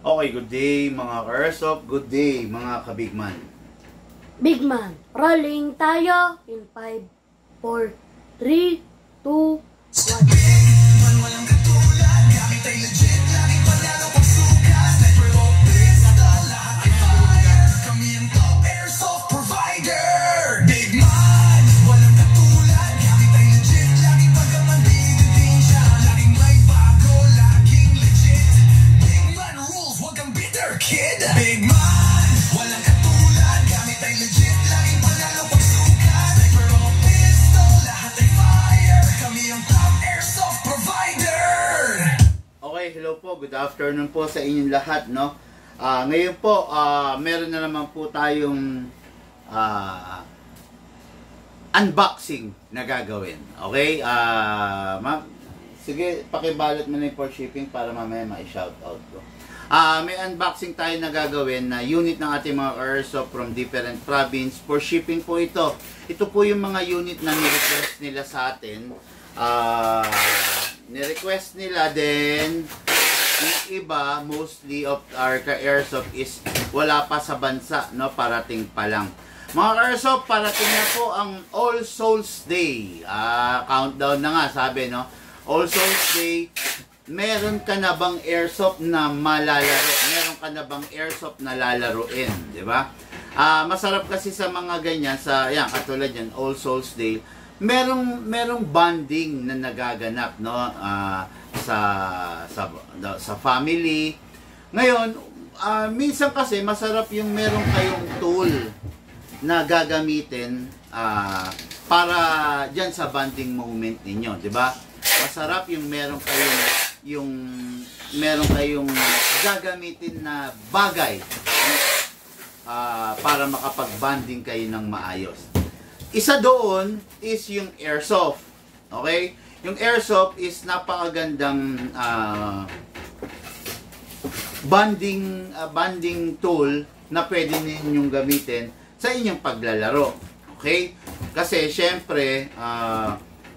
Okay, good day mga ka-airsoft, good day mga ka-bigman. Big man, rolling tayo in 5, 4, 3, 2, 1. Hello po, good afternoon po sa inyong lahat, no? Ngayon po, meron na naman po tayong unboxing na gagawin. Okay? Sige, pakibalot mo na yung for shipping para mamaya ma-shoutout ko. May unboxing tayo na gagawin na unit ng ating mga airsoft from different province. For shipping po ito. Ito po yung mga unit na ni-request nila sa atin. Ni-request nila din. Yung iba, mostly of our ka-airsoft is wala pa sa bansa, no? Parating pa lang. Mga ka-airsoft, parating na po ang All Souls Day. Countdown na nga, sabi, no? All Souls Day, meron ka na bang airsoft na malalaro? Meron ka na bang airsoft na lalaruin? Diba? Masarap kasi sa mga ganyan, yan, katulad yan, All Souls Day, merong bonding na nagaganap, no? Sa family. Ngayon, minsan kasi masarap yung meron kayong tool na gagamitin para diyan sa bonding moment ninyo, 'di ba? Masarap yung meron kayong gagamitin na bagay para makapag-bonding kayo ng maayos. Isa doon is yung airsoft. Okay? Yung airsoft is napakagandang bonding tool na pwede ninyong gamitin sa inyong paglalaro. Okay? Kasi syempre,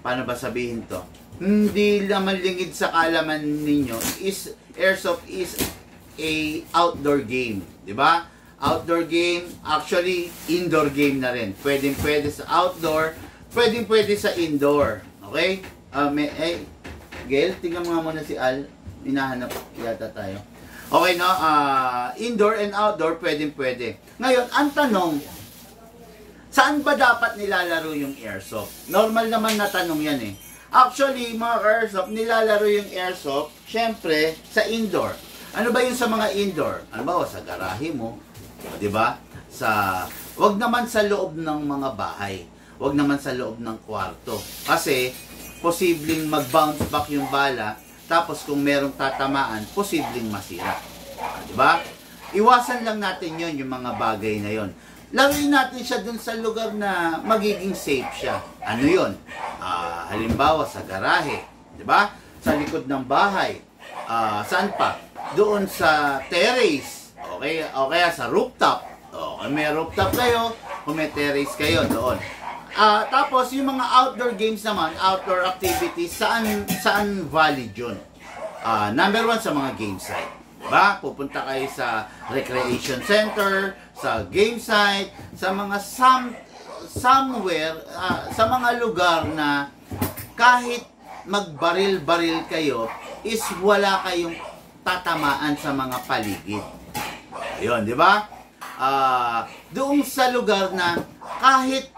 paano ba sabihin to? Hindi naman lingid sa kaalaman ninyo, airsoft is a outdoor game. Diba? Outdoor game, actually, indoor game na rin. Pwede sa outdoor, pwede sa indoor. Okay? Gail, tingnan mo nga muna si Al. Hinahanap yata tayo. Okay, no? Indoor and outdoor, pwede. Ngayon, ang tanong, saan ba dapat nilalaro yung airsoft? Normal naman na tanong yan eh. Actually, mga airsoft, nilalaro yung airsoft, syempre, sa indoor. Ano ba yung sa mga indoor? Ano ba? Sa garahe mo. Diba? Wag naman sa loob ng mga bahay. Wag naman sa loob ng kwarto. Kasi, posibleng mag-bounce back yung bala, tapos kung merong tatamaan, posibleng masira. Diba? Iwasan lang natin yon, yung mga bagay na yon. Laruin natin siya dun sa lugar na magiging safe siya. Ano yon? Halimbawa sa garahe, diba? Sa likod ng bahay. Saan pa? Doon sa terrace. Okay? O kaya sa rooftop. Okay, may rooftop kayo, kung may terrace kayo, doon. Tapos yung mga outdoor games naman, outdoor activities, saan valid yun? Number 1 sa mga game site. Diba? Pupunta kayo sa recreation center, sa game site, sa mga somewhere, sa mga lugar na kahit magbaril-baril kayo, is wala kayong tatamaan sa mga paligid. Ayun, di ba? Doon sa lugar na kahit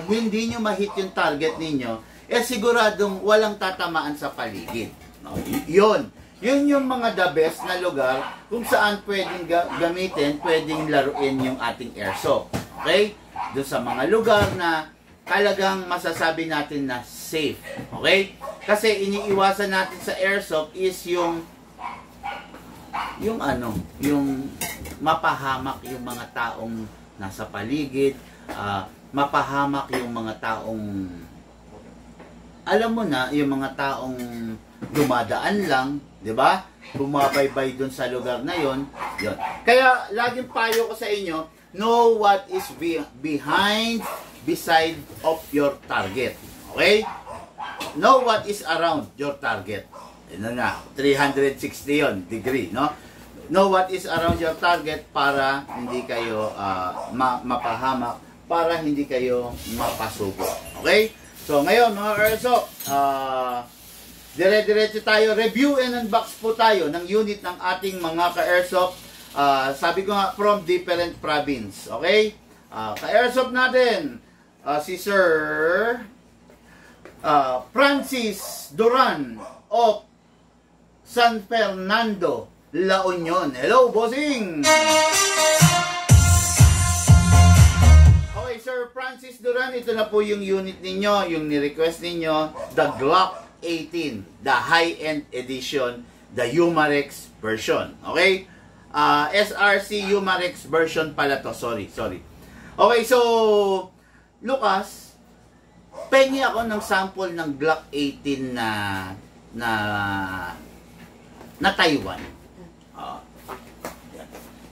hindi nyo ma-hit yung target ninyo, siguradong walang tatamaan sa paligid. No? Yun yung mga the best na lugar kung saan pwedeng gamitin, pwedeng laruin yung ating airsoft. Okay? Doon sa mga lugar na talagang masasabi natin na safe. Okay? Kasi iniiwasan natin sa airsoft is yung mapahamak yung mga taong nasa paligid, mapahamak yung mga taong, alam mo na, yung mga taong dumadaan lang, di ba? Bumabaybay dun sa lugar na yon. Kaya, laging payo ko sa inyo, know what is beside of your target. Okay? Know what is around your target. Ano na, 360 yon degree, no? Know what is around your target para hindi kayo mapahamak, para hindi kayo mapasuko. Okay? So, ngayon, mga Airsoft, dire-diretso tayo. Review and unbox po tayo ng unit ng ating mga ka-Airsoft. Sabi ko nga, from different province. Okay? Ka-Airsoft natin, si Sir Francis Duran of San Fernando, La Union. Hello, bossing! Okay, Sir Francis Duran, ito na po yung unit ninyo, yung ni-request ninyo, the Glock 18, the high-end edition, the Umarex version. Okay? SRC Umarex version pala to. Sorry. Okay, so, Lucas, pengi ako ng sample ng Glock 18 na Taiwan.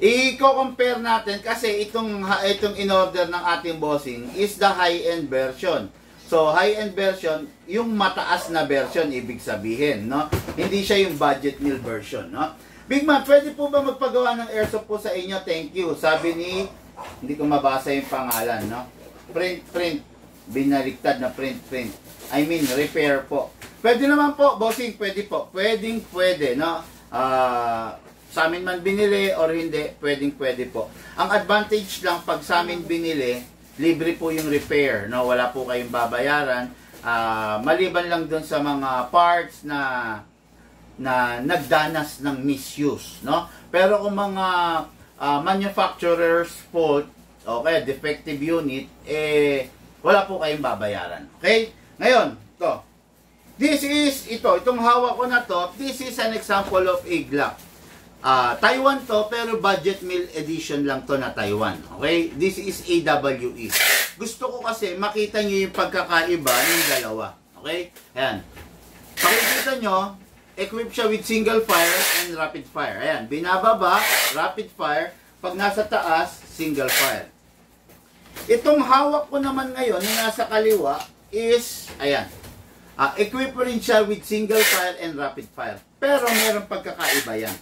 I-compare natin kasi itong in-order ng ating bossing is the high-end version. So, high-end version, yung mataas na version, ibig sabihin, no? Hindi siya yung budget meal version, no? Big Man, pwede po ba magpagawa ng airsoft po sa inyo? Thank you. Sabi ni, hindi ko mabasa yung pangalan, no? Print. Binaliktad na print. I mean, repair po. Pwede naman po, bossing, pwede po. Pwede, no? Sa amin man binili or hindi, pwede po. Ang advantage lang pag sa amin binili, libre po yung repair, no? Wala po kayong babayaran. Maliban lang dun sa mga parts na nagdanas ng misuse, no? Pero kung mga manufacturer's fault, okay, defective unit, wala po kayong babayaran. Okay? Ngayon, itong hawak ko na to, this is an example of a Glock. Taiwan to, pero budget meal edition lang to na Taiwan. Okay? This is AWE. Gusto ko kasi makita nyo yung pagkakaiba ng dalawa. Okay? Ayan. Pakikita nyo, equipped siya with single fire and rapid fire. Ayan. Binababa, rapid fire. Pag nasa taas, single fire. Itong hawak ko naman ngayon, na nasa kaliwa, is, ayan. Equipped rin siya with single fire and rapid fire. Pero meron pagkakaiba yan.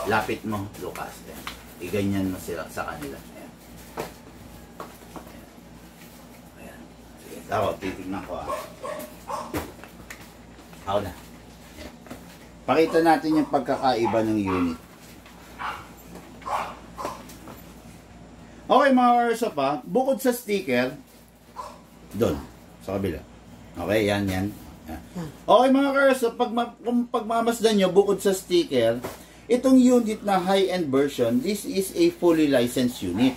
Lapit mo, Lucas. Ayan. Iganyan mo sila sa kanila. Ayan. Ayan. Sige, ako, titignan ko. Ako na. Ayan. Pakita natin yung pagkakaiba ng unit. Okay, mga Airsoft pa, bukod sa sticker, doon, sa kabila. Okay, yan. Okay, mga Airsoft, kung pagmamasdan nyo, bukod sa sticker, itong unit na high-end version, this is a fully licensed unit.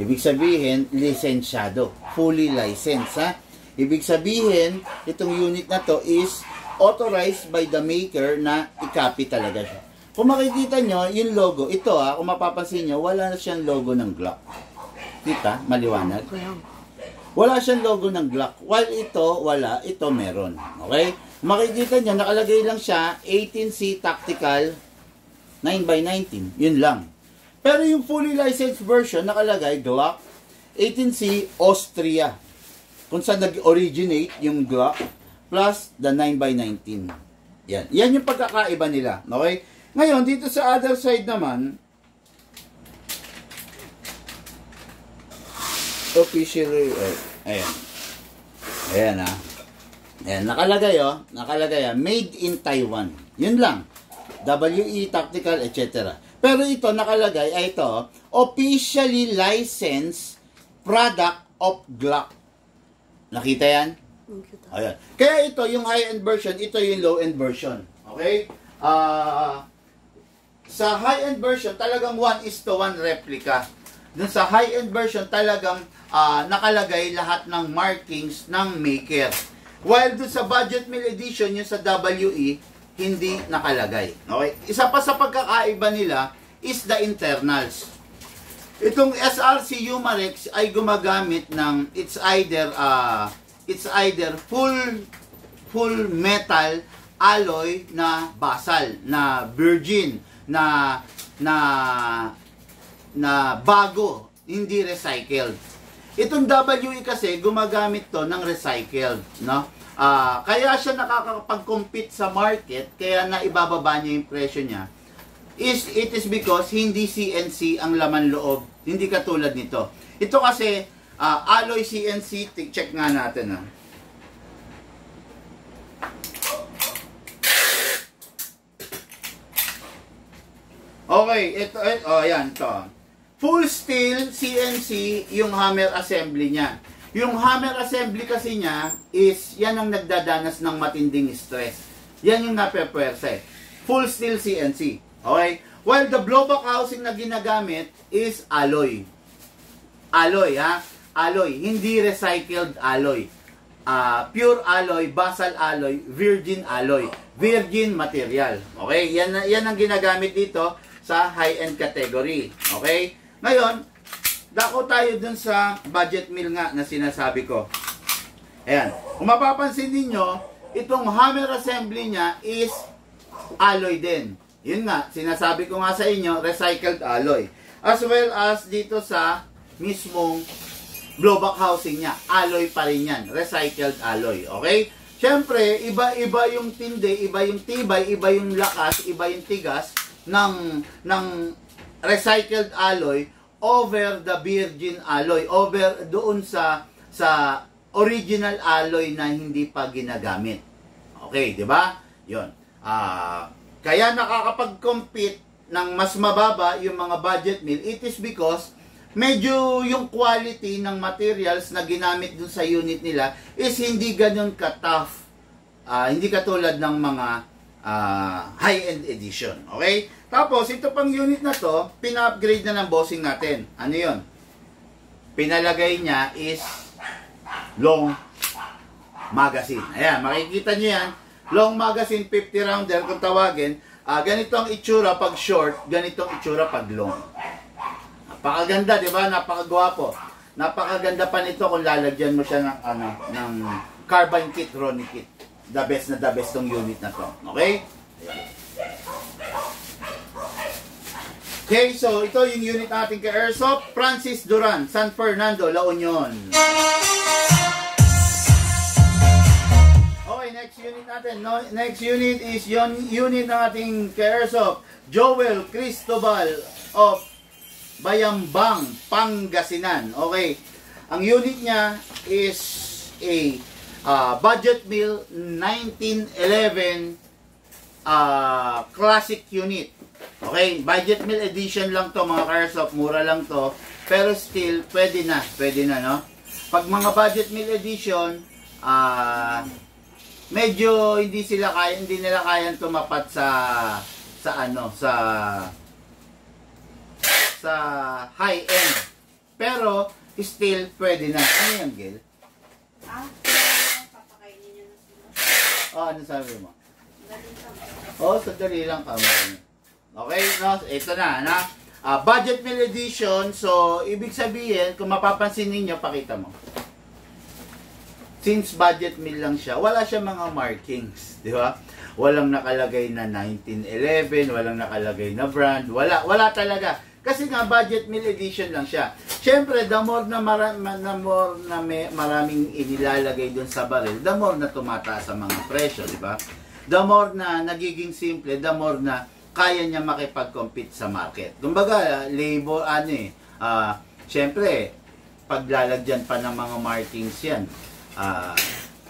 Ibig sabihin, lisensyado. Fully licensed, ha? Ibig sabihin, itong unit na to is authorized by the maker na i-copy talaga siya. Kung makikita nyo, yung logo, ito kung mapapansin nyo, wala na siyang logo ng Glock. Kita? Maliwanag? Wala siyang logo ng Glock. While ito, wala. Ito meron. Okay? Makikita nyo, nakalagay lang siya, 18C Tactical 9x19. Yun lang. Pero yung fully licensed version, nakalagay Glock 18C Austria. Kung saan nag-originate yung Glock plus the 9x19. Yan. Yan yung pagkakaiba nila. Okay? Ngayon, dito sa other side naman, officially, ayan. Ayan, Ayan, nakalagay, made in Taiwan. Yun lang. WE, tactical, etc. Pero ito, nakalagay, ito, officially licensed product of Glock. Nakita yan? Ayan. Kaya ito, yung high-end version, ito yung low-end version. Okay? Sa high-end version, talagang 1:1 replica. Dun sa high-end version, talagang nakalagay lahat ng markings ng maker. While dun sa budget meal edition, yung sa WE, hindi nakalagay. Okay? Isa pa sa pagkakaiba nila is the internals. Itong SRC Umarex ay gumagamit ng it's either full metal alloy na basal, na virgin, na bago, hindi recycled. Itong WE kasi gumagamit to ng recycled, no? Kaya siya nakakapag-compete sa market, kaya naibababa niya yung presyo niya, it is because hindi CNC ang laman loob, hindi katulad nito. Ito kasi, alloy CNC, check nga natin Okay, ito, yan, ito. Full steel CNC yung hammer assembly niya. Yung hammer assembly kasi niya is, yan ang nagdadanas ng matinding stress. Yan yung napepwersa. Full steel CNC. Okay? While the blowback housing na ginagamit is alloy. Alloy, ha? Alloy. Hindi recycled alloy. Pure alloy, basal alloy, virgin alloy. Virgin material. Okay? Yan ang ginagamit dito sa high-end category. Okay? Ngayon, dako tayo dun sa budget mill nga na sinasabi ko. Ayan. Kung mapapansin ninyo, itong hammer assembly niya is alloy din. Yun nga, sinasabi ko nga sa inyo, recycled alloy. As well as dito sa mismong blowback housing niya, alloy pa rin yan. Recycled alloy. Okay? Siyempre, iba-iba yung tindi, iba yung tibay, iba yung lakas, iba yung tigas ng recycled alloy over the virgin alloy, over doon sa original alloy na hindi pa ginagamit. Okay, di ba? Yun. Kaya nakakapag-compete ng mas mababa yung mga budget mill, it is because medyo yung quality ng materials na ginamit dun sa unit nila is hindi ganun ka-tough. Hindi katulad ng mga high-end edition. Okay? Tapos, ito pang unit na to, pina-upgrade na ng bossing natin. Ano yun? Pinalagay niya is long magazine. Ayan, makikita niyo yan. Long magazine, 50 rounder kung tawagin. Ganito ang itsura pag short, ganito ang itsura pag long. Napakaganda, di ba? Napakagwapo. Napakaganda pa nito kung lalagyan mo siya ng carbine kit, Ronnie kit. The best na the best tong unit na to. Okay? Okay, so ito yung unit natin kay Airsoft. Francis Duran, San Fernando, La Union. Okay, next unit natin. Next unit is yung unit ng ating kay Airsoft. Joel Cristobal of Bayambang, Pangasinan. Okay, ang unit niya is a budget mill 1911 classic unit. Okay, budget mill edition lang to mga Airsoft, mura lang to, pero still pwede na, no? Pag mga budget mill edition, medyo hindi nila kayang tumapat sa high end. Pero still pwede na. Ano yan, Gil? Papakainin niyo na sila. Ano sabi mo? Galing ka. Sadali lang kamo. Okay, no? Ito na. Budget mill edition. So, ibig sabihin, kung mapapansin ninyo, pakita mo. Since budget mill lang siya, wala siya mga markings, di ba? Walang nakalagay na 1911, walang nakalagay na brand, wala talaga. Kasi nga, budget mill edition lang siya. Siyempre, the more na maraming inilalagay dun sa baril, the more na tumataas ang mga presyo, di ba? The more na nagiging simple, the more na kaya niya makipag-compete sa market. Kumbaga, labor, siyempre, paglalagyan pa ng mga markings yan,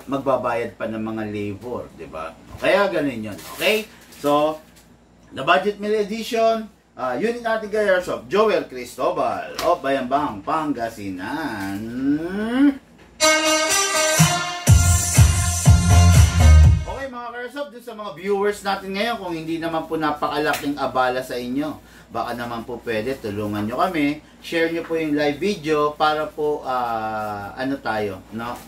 magbabayad pa ng mga labor, di ba? Kaya ganun yun, okay? So, the budget mill edition, unit natin kay Airsoft, Joel Cristobal of Bayambang, Pangasinan. Okay mga Airsoft, dun sa mga viewers natin ngayon, kung hindi naman po napakalaking abala sa inyo, baka naman po pwede, tulungan nyo kami, share nyo po yung live video para po,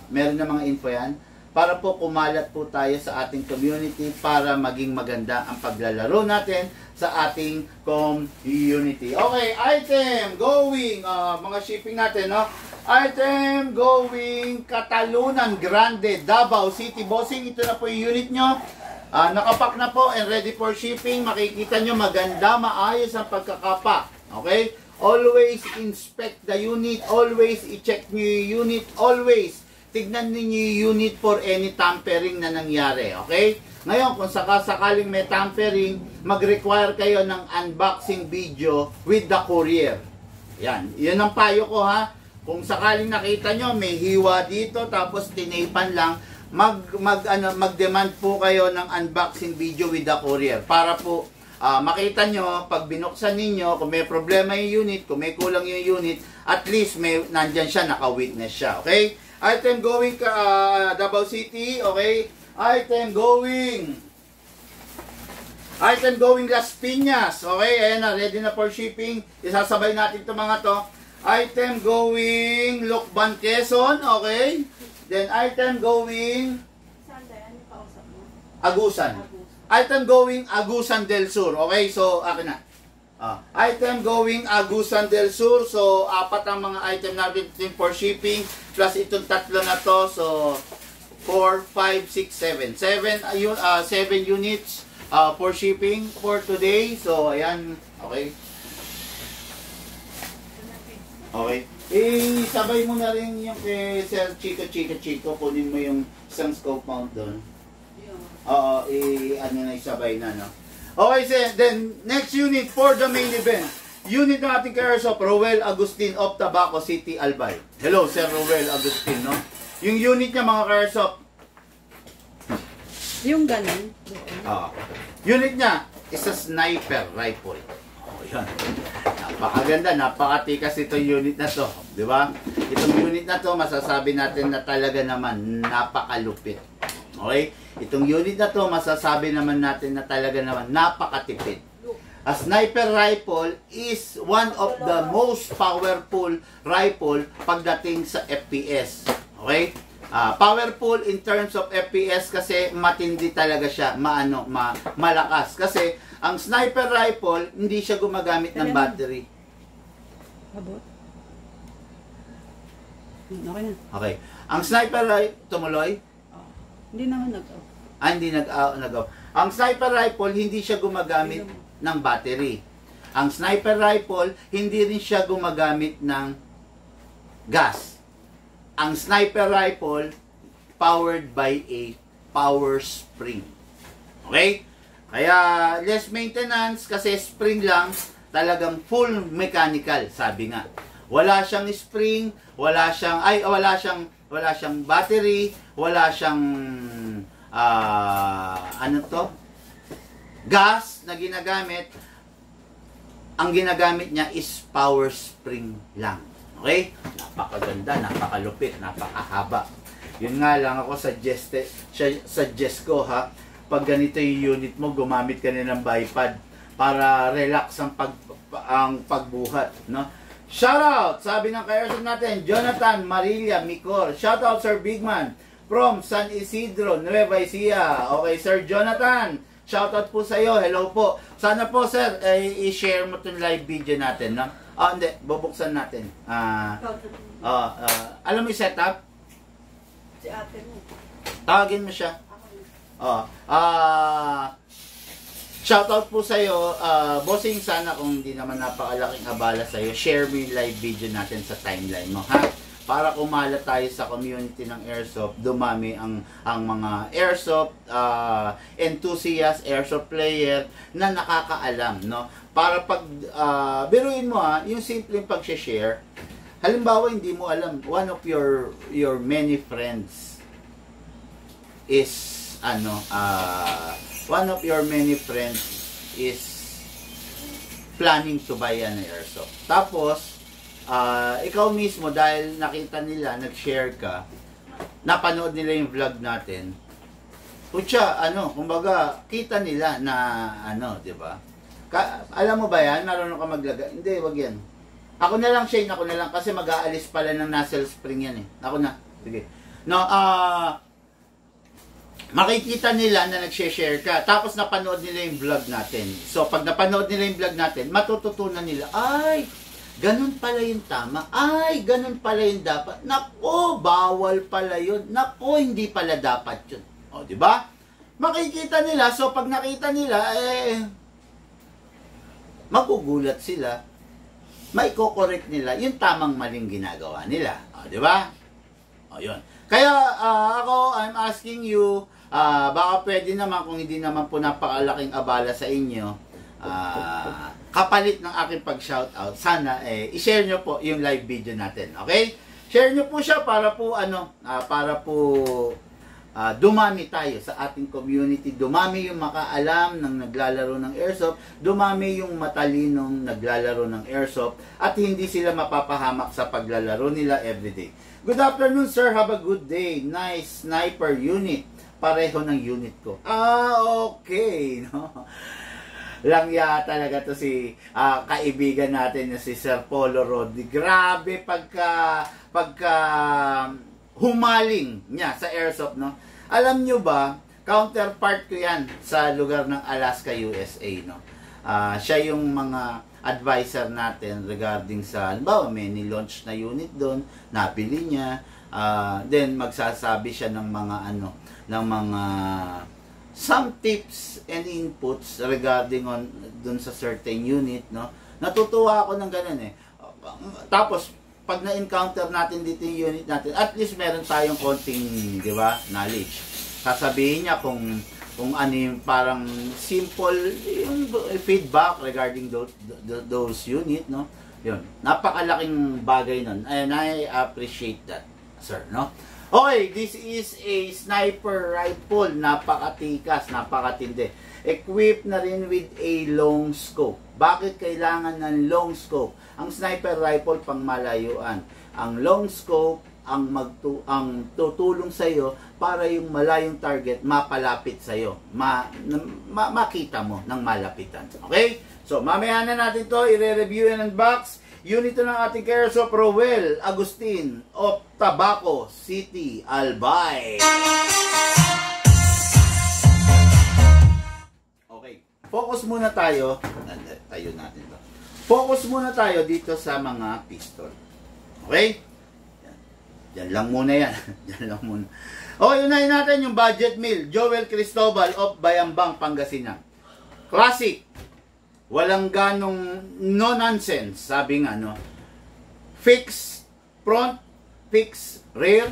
meron na mga info yan, para po kumalat po tayo sa ating community para maging maganda ang paglalaro natin sa ating community. Okay, item going, mga shipping natin, no? Item going Catalunan Grande, Davao City. Bossing, ito na po yung unit nyo. Nakapack na po and ready for shipping. Makikita nyo maganda, maayos ang pagkakapa. Okay? Always inspect the unit. Always i-check nyo yung unit. Always tignan ninyo yung unit for any tampering na nangyari, okay? Ngayon, kung sakaling may tampering, mag-require kayo ng unboxing video with the courier. Yan, yun ang payo ko ha. Kung sakaling nakita nyo, may hiwa dito, tapos tinaypan lang, mag-demand po kayo ng unboxing video with the courier para po makita nyo, pag binuksan ninyo, kung may problema yung unit, kung may kulang yung unit, at least nandyan siya, naka-witness siya, okay? Item going Davao City, okay? Item going Las Piñas, okay? Ayan na, ready na for shipping. Isasabay natin itong mga to. Item going Lucban, Quezon, okay? Then item going Saan tayo? Ano kausap mo? Agusan. Item going Agusan del Sur. Okay, so akin na. Item going Agusan del Sur. So, 4 ang mga item natin for shipping. Plus itong 3 na to. So, 4, 5, 6, 7. 7 units for shipping for today. So, ayan. Okay. Okay. Sabay mo na rin yung kay Sir Chico. Kunin mo yung isang scope mount doon. Oo, isabay na, no? Okay, then, next unit for the main event. Unit natin kay Airsoft, Roel Agustin of Tabaco City, Albay. Hello, Sir Roel Agustin, no? Yung unit niya, mga ka-Airsoft. Yung ganun. Unit niya is a sniper rifle. Oh, yan. Napakaganda, napakatikas itong unit na to. Di ba? Itong unit na to, masasabi natin na talaga naman, napakalupit. Okay? Itong unit na to, masasabi naman natin na talaga naman napakatipid. A sniper rifle is one of the most powerful rifle pagdating sa FPS. Okay? Powerful in terms of FPS kasi matindi talaga siya, malakas. Kasi ang sniper rifle, hindi siya gumagamit ng battery. Abot? Okay na. Okay. Ang sniper rifle, tumuloy? Hindi naman nag-off. Hindi nag-off. Ang sniper rifle, hindi siya gumagamit ng battery. Ang sniper rifle, hindi rin siya gumagamit ng gas. Ang sniper rifle, powered by a power spring. Okay? Kaya, less maintenance kasi spring lang, talagang full mechanical, sabi nga. Wala siyang spring, wala siyang battery, wala siyang gas na ginagamit. Ang ginagamit niya is power spring lang. Okay? Napakaganda, napakalupit, napakahaba. Yun nga lang ako suggest ko ha, pag ganito yung unit mo, gumamit ka na ng bipod para relax ang pagbuhat, no? Shoutout! Sabi ng ka-airsoft natin, Jonathan Marilla Micor. Shoutout, Sir Bigman from San Isidro, Nueva Ecija. Okay, Sir Jonathan. Shoutout po sa iyo. Hello po. Sana po, Sir, i-share mo itong live video natin, no? Hindi. Bubuksan natin. Alam mo yung setup? Si ate mo. Tawagin mo siya. Shoutout po sa iyo, bossing, sana kung hindi naman napakalaking abala sa iyo, share mo yung live video natin sa timeline mo, ha? Para kumalat tayo sa community ng Airsoft, dumami ang mga Airsoft enthusiast, Airsoft player na nakakaalam, no? Para pag biruin mo yung simpleng pag-share. Halimbawa, hindi mo alam, one of your many friends is one of your many friends is planning to buy an Airsoft. Tapos, ikaw mismo, dahil nakita nila, nag-share ka, napanood nila yung vlog natin, kutya, kumbaga, kita nila na, di ba? Alam mo ba yan? Marunong ka maglagay? Hindi, wag yan. Ako na lang, Shane, ako na lang, kasi mag-aalis pala ng nozzle spring yan eh. Ako na. Sige. No, makikita nila na nag-share ka, tapos napanood nila yung vlog natin. So, pag napanood nila yung vlog natin, matututunan nila, ay, ganun pala yung tama. Ay, ganun pala yung dapat. Nako, bawal pala yun. Nako, hindi pala dapat yun. O, di ba? Makikita nila, so pag nakita nila, magugulat sila. Maiko-correct nila yung tamang maling ginagawa nila. O, di ba? O, yun. Kaya ako, I'm asking you, baka pwede naman kung hindi naman po napakalaking abala sa inyo, kapalit ng aking pag-shoutout, sana i-share nyo po yung live video natin. Okay? Share nyo po siya para po dumami tayo sa ating community, dumami yung makaalam ng naglalaro ng airsoft, dumami yung matalinong naglalaro ng airsoft, at hindi sila mapapahamak sa paglalaro nila everyday. Good afternoon, sir. Have a good day. Nice sniper unit. Pareho ng unit ko. Okay. No? Langya talaga to si kaibigan natin na si Sir Polo Rodi. Grabe pagka humaling niya sa airsoft, no? Alam nyo ba, counterpart ko yan sa lugar ng Alaska, USA, no? Siya yung mga advisor natin regarding sa, halimbawa, may ni-launch na unit doon, nabili niya, then magsasabi siya ng mga some tips and inputs regarding doon sa certain unit, no? Natutuwa ako ng ganun eh. Tapos pag na-encounter natin dito yung unit natin, at least meron tayong konting, di ba, knowledge. Sasabihin niya kung ano yung parang simple yung feedback regarding those unit, no? Yun. Napakalaking bagay nun. And I appreciate that, sir, no? Okay, this is a sniper rifle. Napakatikas, napakatindi. Equipped na rin with a long scope. Bakit kailangan ng long scope? Ang sniper rifle pang malayuan. Ang long scope ang tutulong sa iyo para yung malayong target mapalapit sa iyo. Makita mo ng malapitan. Okay? So, mamaya na natin to i-review and unbox. Unit ng ating Airsoft Rowell Agustin of Tabaco City, Albay. Okay. Focus muna tayo. Tayo natin to. Focus muna tayo dito sa mga pistol. Okay? Diyan lang muna yan. Diyan lang muna. Okay, unahin natin yung budget meal. Joel Cristobal of Bayambang, Pangasinan. Classic. Walang ganong no nonsense. Sabi nga, no? Fix front, fix rear.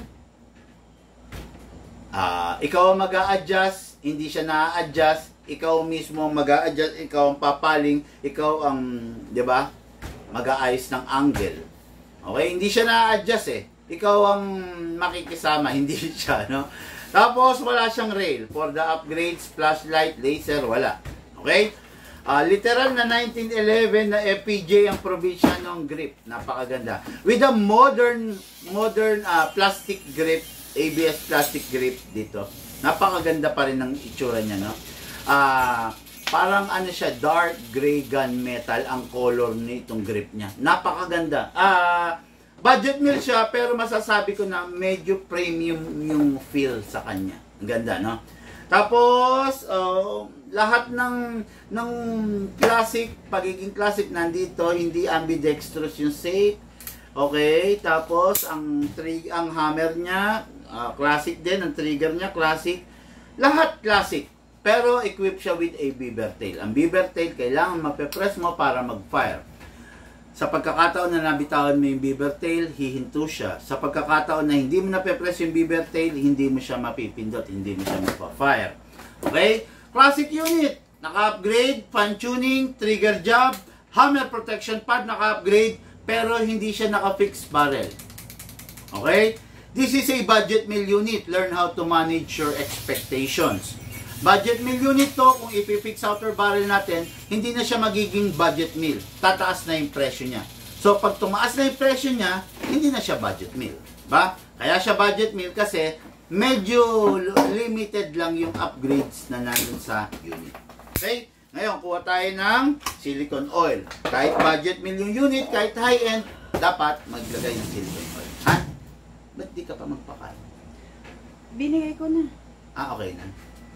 Ikaw ang mag-a-adjust, hindi siya na-adjust. Ikaw mismo mag-a-adjust, ikaw ang papaling, ikaw ang, di ba, mag-a-ayos ng angle. Okay, hindi siya na-adjust eh. Ikaw ang makikisama, hindi siya, no? Tapos, wala siyang rail. For the upgrades, flashlight, laser, wala. Okay? Literal na 1911 na FPJ ang probinsya ng grip. Napakaganda. With a modern plastic grip, ABS plastic grip dito. Napakaganda pa rin ng itsura niya, no? Parang ano siya, dark gray gunmetal ang color nitong grip niya. Napakaganda. Budget meal siya, pero masasabi ko na medyo premium yung feel sa kanya. Ang ganda, no? Tapos, lahat ng classic, pagiging classic nandito, hindi ambidextrous yung safe. Okay, tapos ang hammer niya, classic din, ang trigger niya classic. Lahat classic, pero equipped siya with a beaver tail. Ang beaver tail kailangan mape-press mo para mag-fire. Sa pagkakataon na nabitawan mo yung beaver tail, hihinto siya. Sa pagkakataon na hindi mo nape-press yung beaver tail, hindi mo siya mapipindot, hindi mo siya mapa-fire. Okay? Classic unit, naka-upgrade, fan tuning, trigger job, hammer protection pad, naka-upgrade, pero hindi siya naka-fix barrel. Okay? This is a budget meal unit. Learn how to manage your expectations. Budget meal unit to, kung ipifix outer barrel natin, hindi na siya magiging budget meal. Tataas na yung presyo niya. So, pag tumaas na yung presyo niya, hindi na siya budget meal. Ba? Kaya siya budget meal kasi medyo limited lang yung upgrades na nandun sa unit. Okay? Ngayon, kuha tayo ng silicone oil. Kahit budget meal yung unit, kahit high-end, dapat maglagay ng silicone oil. Ha? Ba't di ka pa magpakal? Binigay ko na. Okay na.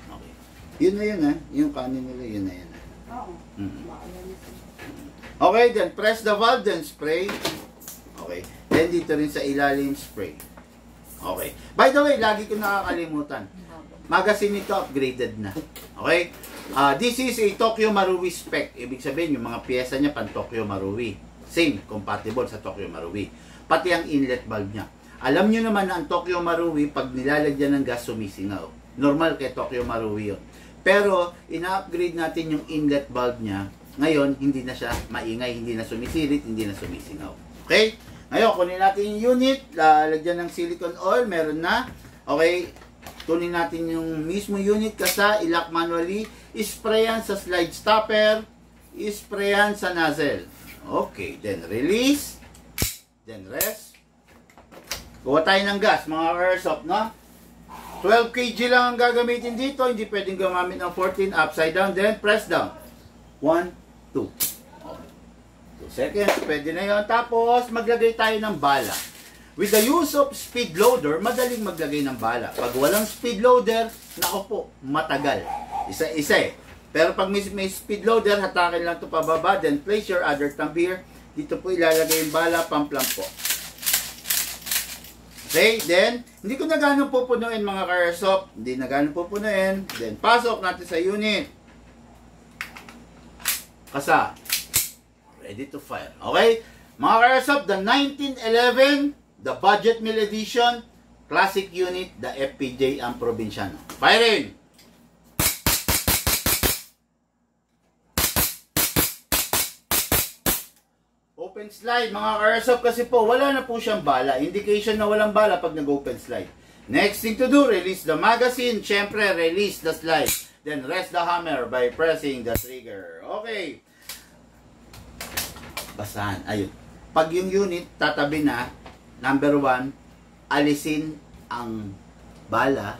Okay. Yun na yun, ha? Yung kanin nila, yun na yun. Oo. Okay, then press the valve, then spray. Okay. Then dito rin sa ilalim, spray. Okay. By the way, lagi ko nakakalimutan. Magazine nito upgraded na. Okay? This is a Tokyo Marui spec. Ibig sabihin, yung mga pyesa niya pan Tokyo Marui. Same, compatible sa Tokyo Marui. Pati ang inlet valve niya. Alam nyo naman na ang Tokyo Marui, pag nilalagyan ng gas, sumisingaw. Normal kay Tokyo Marui yun. Pero, ina-upgrade natin yung inlet valve niya. Ngayon, hindi na siya maingay, hindi na sumisirit, hindi na sumisingaw. Okay? Ngayon, kunin natin yung unit, lalagyan ng silicone oil, meron na. Okay? Kunin natin yung mismo unit kasi i-lock manually, isprayan sa slide stopper, isprayan sa nozzle. Okay, then release, then rest. Kuha tayo ng gas, mga airsoft, no? 12 kg lang ang gagamitin dito, hindi pwedeng gumamit ng 14, upside down, then press down. 1, 2. Okay. 2 seconds, pwede na yun. Tapos, maglagay tayo ng bala. With the use of speed loader, madaling maglagay ng bala. Pag walang speed loader, nako po, matagal. Isa-isa eh. Pero pag may speed loader, hatakin lang ito pababa, then place your other thumb here. Dito po ilalagay yung bala, pump lang po. Okay, then, hindi ko na gano'ng pupunuin mga ka-airsoft. Hindi na gano'ng pupunuin. Then, pasok natin sa unit. Kasa. Ready to fire. Okay? Mga ka-airsoft, the 1911, the Budget Mill Edition, Classic Unit, the FPJ ang Provinciano. Firing! Open slide, mga ka-airsoft, kasi po, wala na po siyang bala. Indication na walang bala pag nag-open slide. Next thing to do, release the magazine. Siyempre, release the slide. Then, rest the hammer by pressing the trigger. Okay. Basahan. Ayun. Pag yung unit, tatabi na, number 1, alisin ang bala,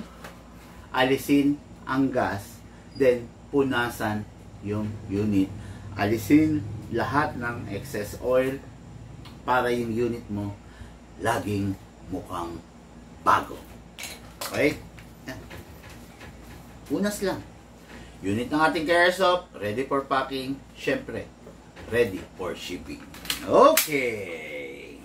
alisin ang gas, then, punasan yung unit. Alisin lahat ng excess oil para yung unit mo laging mukhang bago. Okay? Yan. Punas lang. Unit ng ating airsoft, ready for packing. Syempre, ready for shipping. Okay.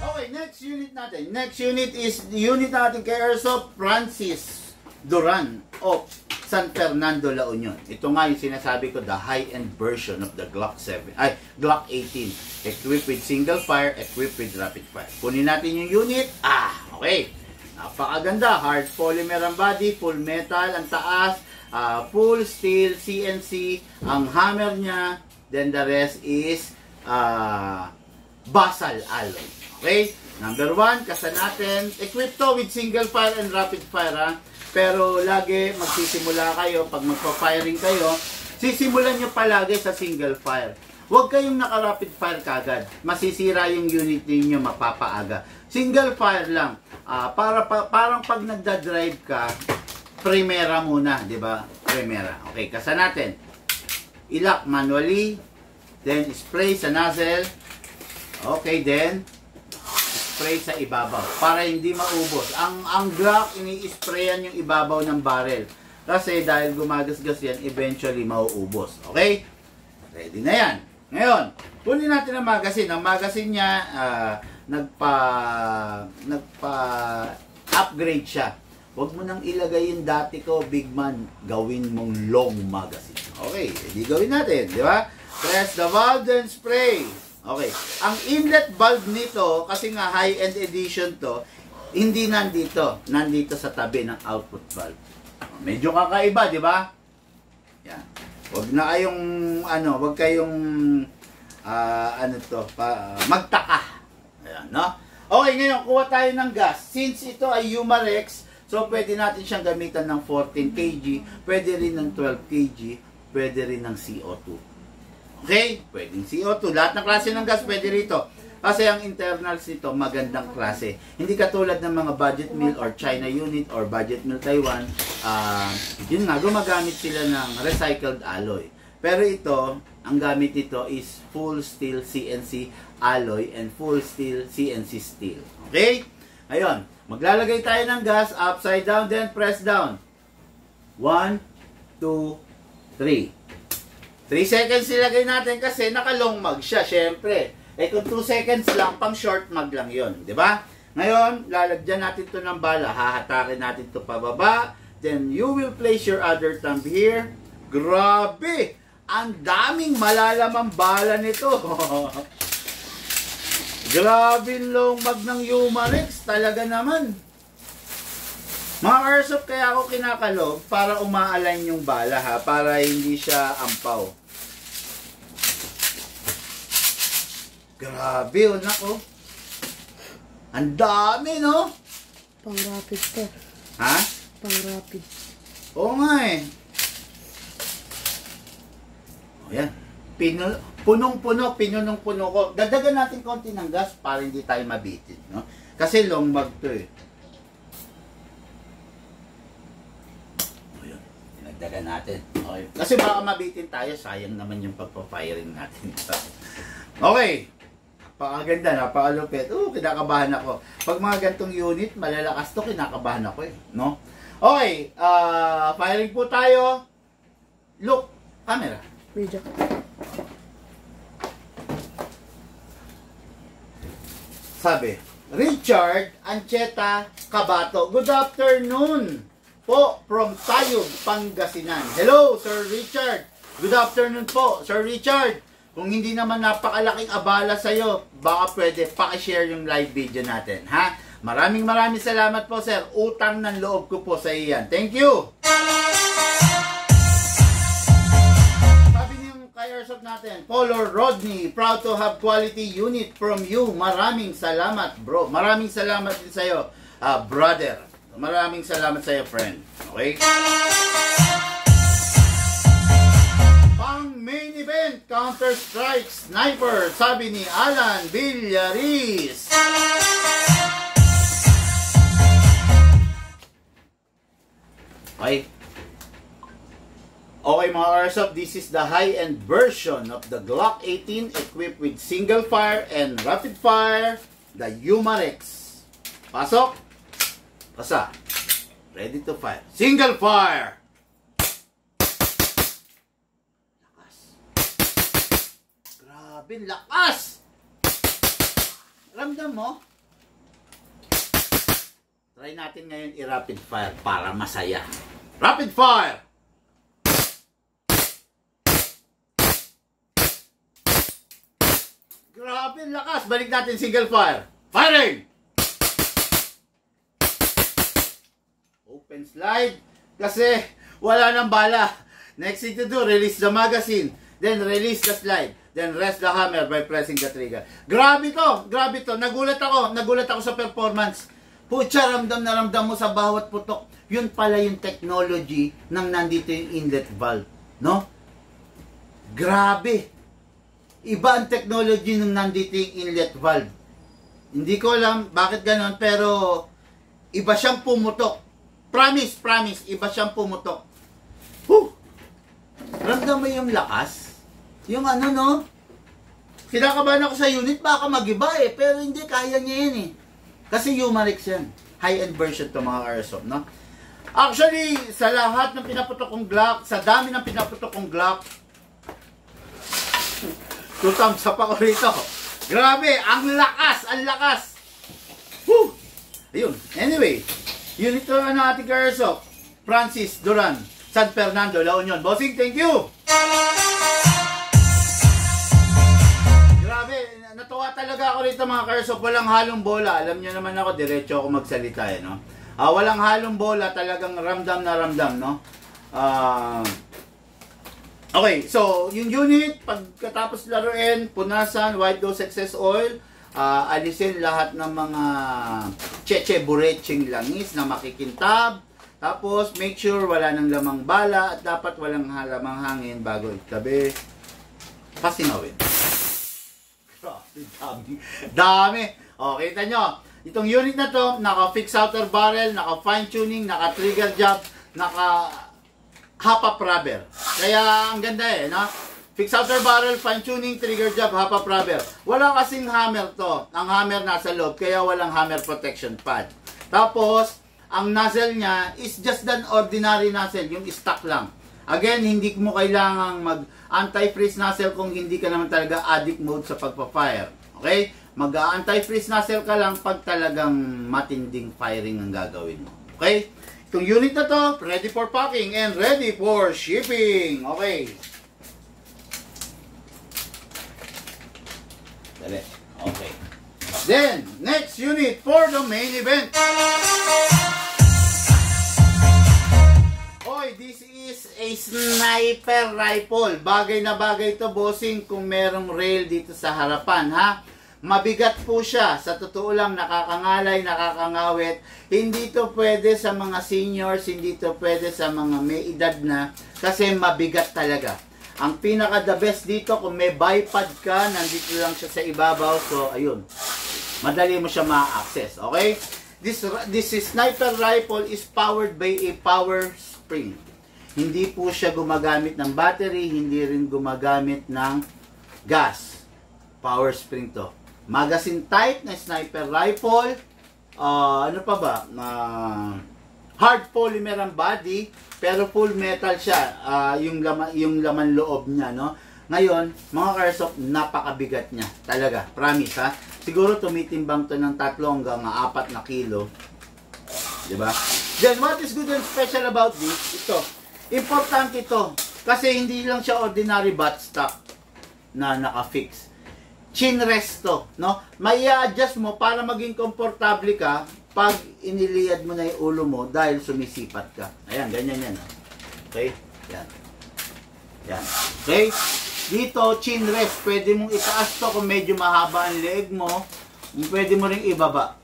Okay, next unit natin. Next unit is the unit ng ating airsoft, Francis Duran of San Fernando, La Union. Ito nga yung sinasabi ko, the high-end version of the Glock 18. Equipped with single fire, equipped with rapid fire. Kunin natin yung unit. Okay. Napakaganda. Hard polymer ang body, full metal ang taas, full steel, CNC, ang hammer niya, then the rest is basal alloy. Okay? Number 1, kasa natin. Equipped to with single fire and rapid fire, Pero lagi magsisimula kayo, pag magpa-firing kayo, sisimulan nyo palagi sa single fire. Huwag kayong naka-rapid fire kagad. Masisira yung unit ninyo, mapapaaga. Single fire lang. Parang pag nagda-drive ka, primera muna, di ba? Primera. Okay, kasa natin. I-lock manually, then spray sa nozzle. Okay, then spray sa ibabaw para hindi maubos. Ang Glock, ini-sprayan yung ibabaw ng barrel. Kasi dahil gumagasgas yan, eventually mauubos. Okay? Ready na yan. Ngayon, kunin natin ang magazine. Ang magazine niya, nagpa-upgrade siya. Huwag mo nang ilagay yung dati ko, big man, gawin mong long magazine. Okay, hindi gawin natin, di ba? Press the valve, then spray. Okay, ang inlet valve nito, kasi nga high-end edition to, hindi nandito. Nandito sa tabi ng output valve. Medyo kakaiba, di ba? Yan. Huwag na kayong, huwag kayong, magtaka. Ayan, no? Okay, ngayon, kuha tayo ng gas. Since ito ay Umarex, so pwede natin siyang gamitan ng 14 kg, pwede rin ng 12 kg, pwede rin ng CO2. Okay? Pwedeng CO2. Lahat ng klase ng gas pwede rito. Kasi ang internals nito, magandang klase. Hindi katulad ng mga budget mill or China unit or budget mill Taiwan. Yun nga, gumagamit sila ng recycled alloy. Pero ito, ang gamit nito is full steel CNC alloy and full steel CNC steel. Okay? Ngayon, maglalagay tayo ng gas, upside down, then press down. 1, 2, 3. 3 seconds nilagay natin kasi naka-long mag siya, syempre. Eh kung 2 seconds lang, pang short mag lang yun. Diba? Ngayon, lalagyan natin to ng bala. Hahatakin natin to pababa. Then, you will place your other thumb here. Grabe! Ang daming malalamang bala nito. Grabe long mag ng Humarex. Talaga naman. Mga airsoft, kaya ako kinakalog para umaalign yung bala ha. Para hindi siya ampaw. Grabe, oh, nako. Ang dami, no? Pang rapid to. Ha? Pang rapid. Oo nga eh. O yan. Punong-puno, pinunong-puno ko. Dagdagan natin konti ng gas para hindi tayo mabitin, no? Kasi long mag to eh. O yan. Dinagdagan natin. Okay. Kasi baka mabitin tayo, sayang naman yung pagpa-firing natin. Okay. Napakaganda, napakalupit. Kinakabahan ako. Pag mga gantong unit, malalakas to, kinakabahan ako eh. No? Okay, firing po tayo. Look, camera. Video. Sabi, Richard Ancheta Cabato. Good afternoon po from Tayog, Pangasinan. Hello, Sir Richard. Good afternoon po, Sir Richard. Kung hindi naman napakalaking abala sa'yo, baka pwede pakishare yung live video natin, ha? Maraming salamat po, sir. Utang ng loob ko po sa iyan. Thank you! Sabi niyo kay Airsoft natin, Color Rodney, proud to have quality unit from you. Maraming salamat, bro. Maraming salamat din sa'yo, brother. Maraming salamat sa'yo, friend. Okay? Pang main event, Counter-Strike Sniper, sabi ni Alan Villaris. Okay. Okay mga Airsoft, this is the high-end version of the Glock 18 equipped with single fire and rapid fire, the Humarex. Pasok. Pasa. Ready to fire. Single fire. Grabe, lakas! Ramdam mo? Try natin ngayon i-rapid fire para masaya. Rapid fire! Grabe, lakas! Balik natin single fire. Firing! Open slide. Kasi wala nang bala. Next thing to do, release the magazine. Then release the slide. Then rest the hammer by pressing the trigger. Grabe to. Nagulat ako sa performance. Pucha, ramdam na ramdam mo sa bawat putok. Yun pala yung technology nang nandito yung inlet valve. No? Grabe. Iba ang technology nang nandito yung inlet valve. Hindi ko alam bakit ganon, pero iba siyang pumutok. Promise, iba siyang pumutok. Ramdam mo yung lakas? Yung ano, no? Kinakabahan ako sa unit, baka mag-iba eh. Pero hindi, kaya niya yan eh. Kasi Humarex yan. High-end version to mga Airsoft, no? Actually, sa lahat ng pinaputok kong Glock, sa dami ng pinaputok kong Glock, 2 thumbs up ako rito. Grabe, ang lakas! Woo! Ayun, anyway, unit to na ating Airsoft, Francis Duran, San Fernando, La Union. Bossing, thank you! Grabe, natuwa talaga ako rito mga Airsoft. Walang halong bola. Alam niyo naman ako, diretso ako magsalita eh, no? Walang halong bola, talagang ramdam na ramdam, no? Okay, so yung unit, pagkatapos laruin, punasan, white dose excess oil, alisin lahat ng mga cheche-bureching langis na makikintab. Tapos, make sure wala nang lamang bala at dapat walang lamang hangin bago itabi. Pasinawin. Dami. O, kita nyo. Itong unit na to, naka-fix outer barrel, naka-fine tuning, naka-trigger job, naka-half-up rubber. Kaya, ang ganda eh, no? Fix outer barrel, fine tuning, trigger job, half-up rubber. Wala kasing hammer to. Ang hammer nasa loob, kaya walang hammer protection pad. Tapos, ang nozzle niya is just an ordinary nozzle, yung stock lang. Again, hindi mo kailangang mag-anti-freeze nozzle kung hindi ka naman talaga addict mode sa pagpa-fire. Okay? Mag-anti-freeze nozzle ka lang pag talagang matinding firing ang gagawin mo. Okay? Itong unit na to, ready for packing and ready for shipping. Okay. Dali. Okay. Then, next unit for the main event. Oy, this is a sniper rifle. Bagay na bagay to, bossing, kung merong rail dito sa harapan, ha? Mabigat po siya. Sa totoo lang, nakakangalay, nakakangawit. Hindi to pwede sa mga seniors, hindi to pwede sa mga may edad na, kasi mabigat talaga. Ang pinaka the best dito, kung may bipod ka, nandito lang siya sa ibabaw. So, ayun. Madali mo siya ma-access. Okay? This sniper rifle is powered by a power spring. Hindi po siya gumagamit ng battery, hindi rin gumagamit ng gas. Power spring to. Magazine type na sniper rifle. Ano pa ba? Hard polymer ang body, pero full metal siya. Yung laman loob niya, no? Ngayon, mga Carsoft, napakabigat niya. Talaga, promise ha. Siguro tumitimbang to ng 3 hanggang 4 na kilo. Diba? Then, what is good and special about this? Ito. Importante ito. Kasi hindi lang siya ordinary buttstock na naka-fix. Chin rest to, no? May i-adjust mo para maging komportable ka pag iniliyad mo na yung ulo mo dahil sumisipat ka. Ayan, ganyan yan. Okay? Yan. Yan. Okay? Dito, chin rest. Pwede mong itaas to kung medyo mahaba ang leg mo. Pwede mo rin ibaba.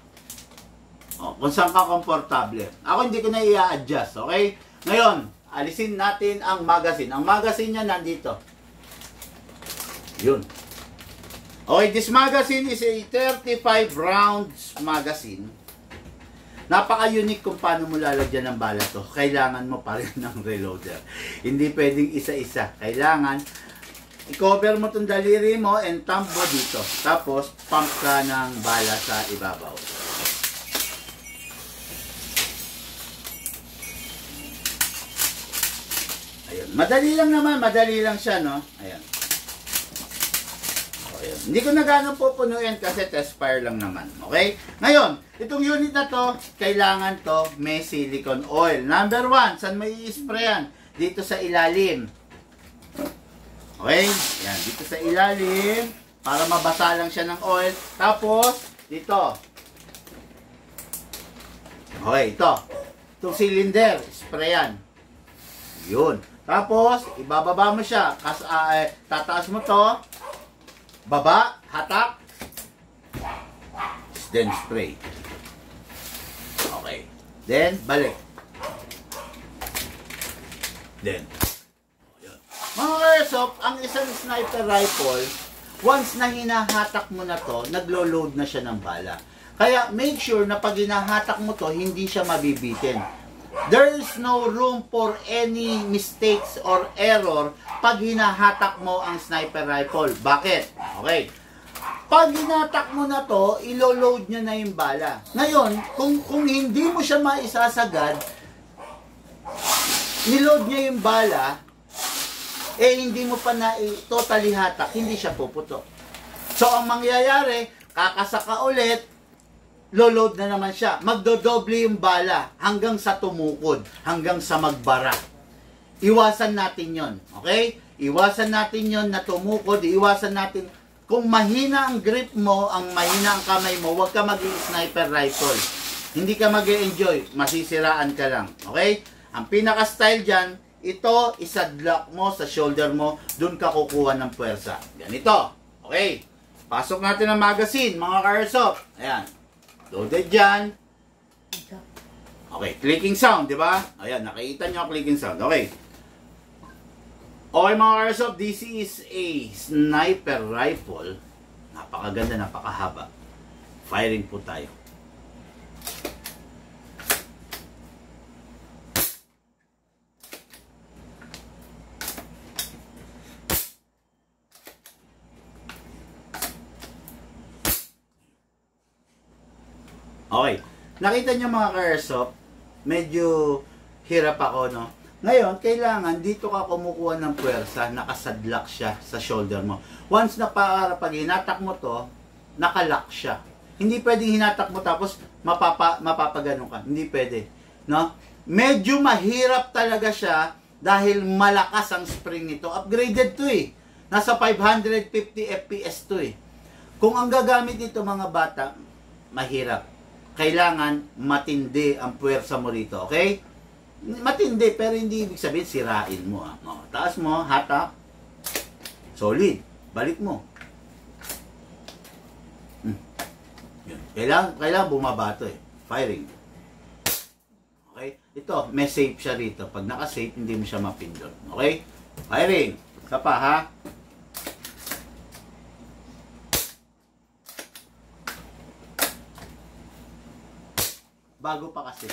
O, kung saan ka komportable. Ako hindi ko na i-adjust. Okay? Ngayon, alisin natin ang magazine. Ang magazine niya nandito. Yun. Okay, this magazine is a 35 rounds magazine. Napaka-unique kung paano mo lalagyan ng bala to. Kailangan mo pa rin ng reloader. Hindi pwedeng isa-isa. Kailangan i-cover mo itong daliri mo and thumb mo dito. Tapos, pump ka ng bala sa ibabaw. Ayun. Madali lang naman. Madali lang siya, no? Ayan. Ayan. Hindi ko na gano'ng pupunuin kasi test fire lang naman. Okay? Ngayon, itong unit na to, kailangan to may silicone oil. Number 1, saan may i-sprayan? Dito sa ilalim. Okay? Yan, dito sa ilalim. Para mabasa lang siya ng oil. Tapos, dito. Okay, ito. Itong cylinder, sprayan. Yun. Tapos, ibababa mo siya. Tataas mo to. Baba, hatak. Then spray. Okay. Then, balik. Then, mga Airsoft, ang isang sniper rifle, once na hinahatak mo na to, naglo-load na siya ng bala. Kaya make sure na pag hinahatak mo to, hindi siya mabibitin. There is no room for any mistakes or error pag hinahatak mo ang sniper rifle. Bakit? Okay. Pag hinatak mo na to, ilo-load niya na yung bala. Ngayon, kung hindi mo siya maisasagad, niload niya yung bala, hindi mo pa na totally hatak, hindi siya puputok. So, ang mangyayari, kakasaka ulit, lo-load na naman siya. Magdodoble yung bala hanggang sa tumukod, hanggang sa magbara. Iwasan natin yon, okay? Iwasan natin yon na tumukod, iwasan natin. Kung mahina ang grip mo, ang mahina ang kamay mo, huwag ka maging sniper rifle. Hindi ka mag-enjoy, masisiraan ka lang, okay? Ang pinaka-style dyan, ito, isadlock mo sa shoulder mo, dun ka kukuha ng puwersa. Ganito. Okay. Pasok natin ang magazine, mga Airsoft. Ayan. Loaded dyan. Okay. Clicking sound, di ba? Ayan, nakikita nyo ang clicking sound. Okay. Okay, mga Airsoft, this is a sniper rifle. Napakaganda, napakahaba. Firing po tayo. Okay. Nakita nyo mga Airsoft, medyo hirap ako, no? Ngayon, kailangan dito ka kumukuha ng puwersa, nakasadlock siya sa shoulder mo. Once na pag hinatak mo to, nakalock siya. Hindi pwedeng hinatak mo tapos mapapaganon ka. Hindi pwede, no? Medyo mahirap talaga siya dahil malakas ang spring nito. Upgraded to eh. Nasa 550 FPS to eh. Kung ang gagamit nito mga bata, mahirap. Kailangan matindi ang puwersa mo rito, okay? Matindi, pero hindi ibig sabihin sirain mo. O, taas mo, hatak. Solid. Balik mo. Yun. Kailangan bumaba ito eh. Firing. Okay? Ito, may safe siya rito. Pag naka-safe, hindi mo siya mapindot. Okay? Firing. Isa pa, ha? Bago pa kasi.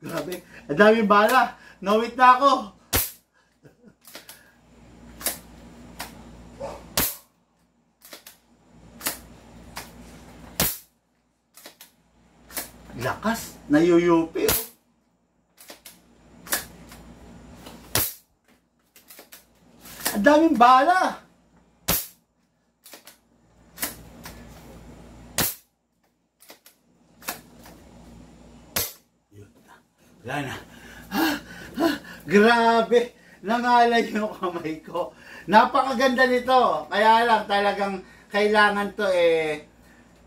Grabe, ang daming bala. Nawit na ako. Lakas, nayuyupi. Oh. Ang daming bala. Wala na. Grabe. Nangalay yung kamay ko. Napakaganda nito. Kaya lang talagang kailangan to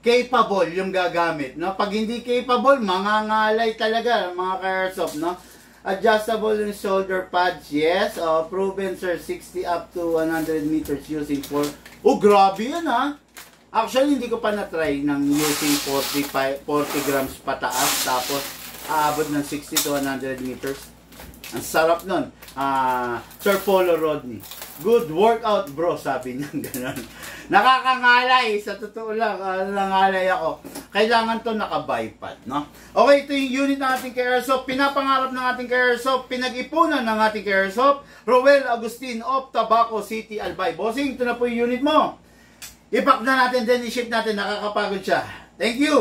capable yung gagamit. No? Pag hindi capable, mangangalay talaga mga ka-airsoft. No? Adjustable yung shoulder pads. Yes. Proven sir 60 up to 100 meters using 4. Oh, grabe yan ha. Actually, hindi ko pa na-try ng using 40 grams pataas. Tapos, aabot ng 60 to 100 meters. Ang sarap nun. Sir Polo Rodney. Good workout bro, sabi niya gano'n. Nakakangalay, sa totoo lang, nangalay ako. Kailangan to naka-bipod, no? Okay, ito yung unit ng ating ka-airsoft. Pinapangarap ng ating ka-airsoft, pinag-ipunan ng ating ka-airsoft, Roel Agustin of Tabaco City, Albay. Bossing, ito na po yung unit mo. I-pack na natin, then i-ship natin, nakakapagod siya. Thank you!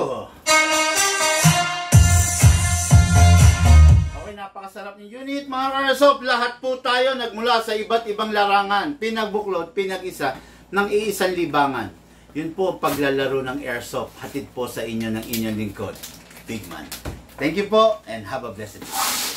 Napakasarap ng unit, mga ka-airsoft. Lahat po tayo nagmula sa iba't ibang larangan, pinagbuklod, pinag-isa ng iisang libangan. Yun po paglalaro ng airsoft. Hatid po sa inyo ng inyong lingkod, Big Man. Thank you po and have a blessed day.